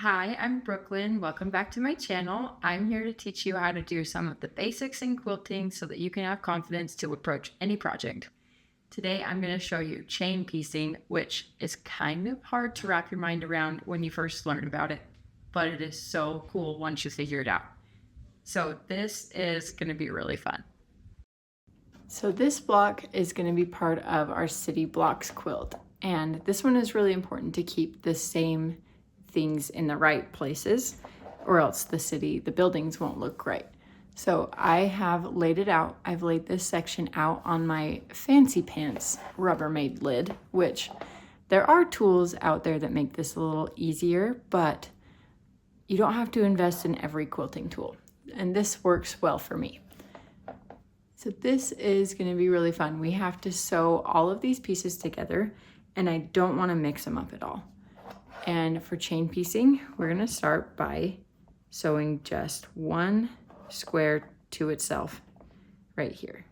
Hi, I'm Brooklyn. Welcome back to my channel. I'm here to teach you how to do some of the basics in quilting so that you can have confidence to approach any project. Today, I'm going to show you chain piecing, which is kind of hard to wrap your mind around when you first learn about it, but it is so cool once you figure it out. So this is going to be really fun. So this block is going to be part of our city blocks quilt, and this one is really important to keep the same things in the right places, or else the buildings won't look right. So I have laid it out. I've laid this section out on my Fancy Pants Rubbermaid lid, which there are tools out there that make this a little easier, but you don't have to invest in every quilting tool, and this works well for me. So this is going to be really fun. We have to sew all of these pieces together, and I don't want to mix them up at all. And for chain piecing, we're going to start by sewing just one square to itself right here.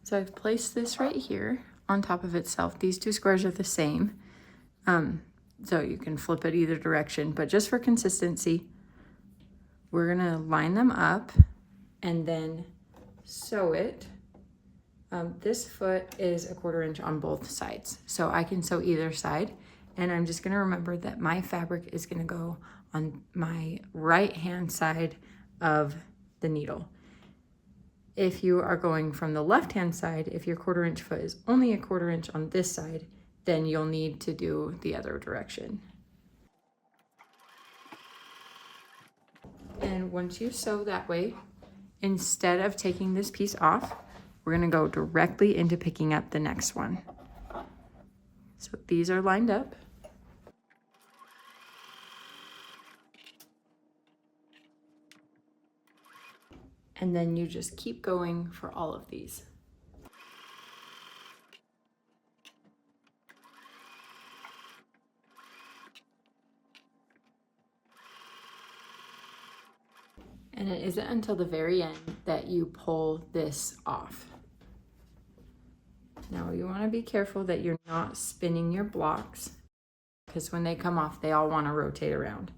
So I've placed this right here on top of itself. These two squares are the same, so you can flip it either direction, but just for consistency, we're going to line them up and then sew it. This foot is 1/4 inch on both sides, so I can sew either side, and I'm just going to remember that my fabric is going to go on my right hand side of the needle. If you are going from the left hand side, if your 1/4 inch foot is only 1/4 inch on this side, then you'll need to do the other direction. And once you sew that way, instead of taking this piece off, we're going to go directly into picking up the next one. So these are lined up. And then you just keep going for all of these. And it isn't until the very end that you pull this off. Now you want to be careful that you're not spinning your blocks, because when they come off, they all want to rotate around.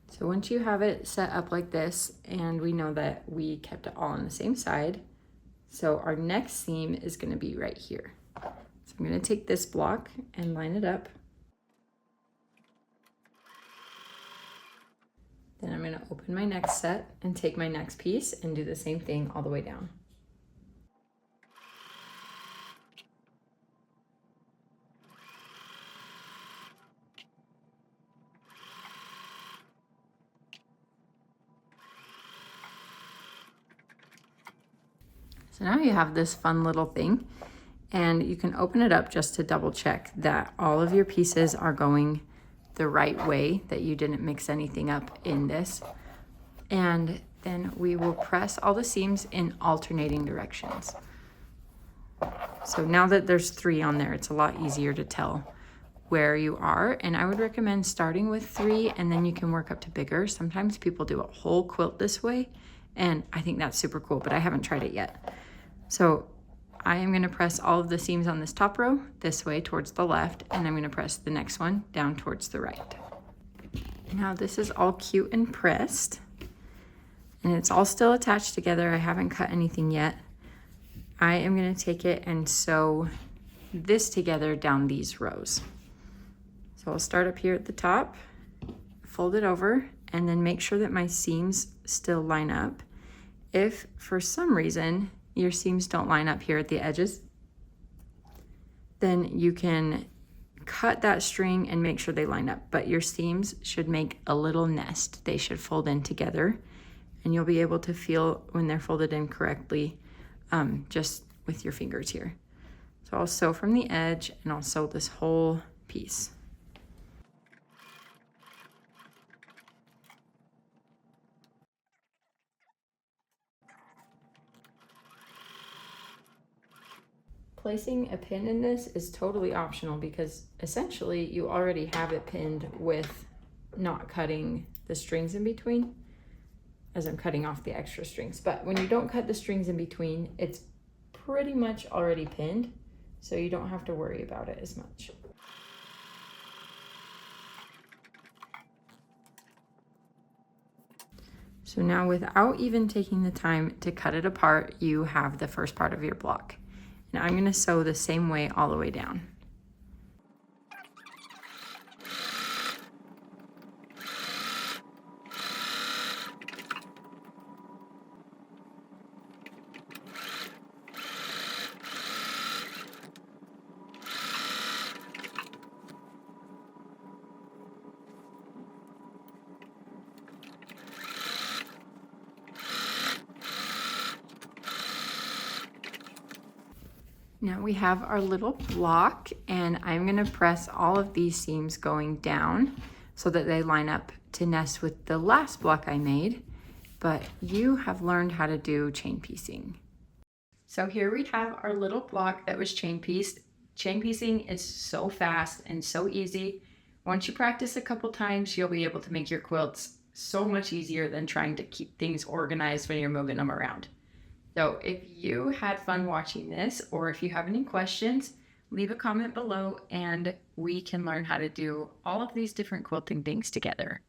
So once you have it set up like this, and we know that we kept it all on the same side, so our next seam is going to be right here. So I'm going to take this block and line it up. Then I'm going to open my next set and take my next piece and do the same thing all the way down. So now you have this fun little thing, and you can open it up just to double check that all of your pieces are going the right way, that you didn't mix anything up in this. And then we will press all the seams in alternating directions. So now that there's 3 on there, it's a lot easier to tell where you are, and I would recommend starting with 3 and then you can work up to bigger. Sometimes people do a whole quilt this way, and I think that's super cool, but I haven't tried it yet. So I am going to press all of the seams on this top row this way towards the left, and I'm going to press the next one down towards the right. Now this is all cute and pressed, and it's all still attached together. I haven't cut anything yet. I am going to take it and sew this together down these rows. So I'll start up here at the top, fold it over, and then make sure that my seams still line up. If for some reason your seams don't line up here at the edges, then you can cut that string and make sure they line up, but your seams should make a little nest. They should fold in together, and you'll be able to feel when they're folded in correctly just with your fingers here. So I'll sew from the edge, and I'll sew this whole piece. Placing a pin in this is totally optional, because essentially you already have it pinned with not cutting the strings in between, as I'm cutting off the extra strings. But when you don't cut the strings in between, it's pretty much already pinned, so you don't have to worry about it as much. So now without even taking the time to cut it apart, you have the first part of your block. And I'm going to sew the same way all the way down. Now we have our little block, and I'm going to press all of these seams going down so that they line up to nest with the last block I made, but you have learned how to do chain piecing. So here we have our little block that was chain pieced. Chain piecing is so fast and so easy. Once you practice a couple times, you'll be able to make your quilts so much easier than trying to keep things organized when you're moving them around. So if you had fun watching this, or if you have any questions, leave a comment below and we can learn how to do all of these different quilting things together.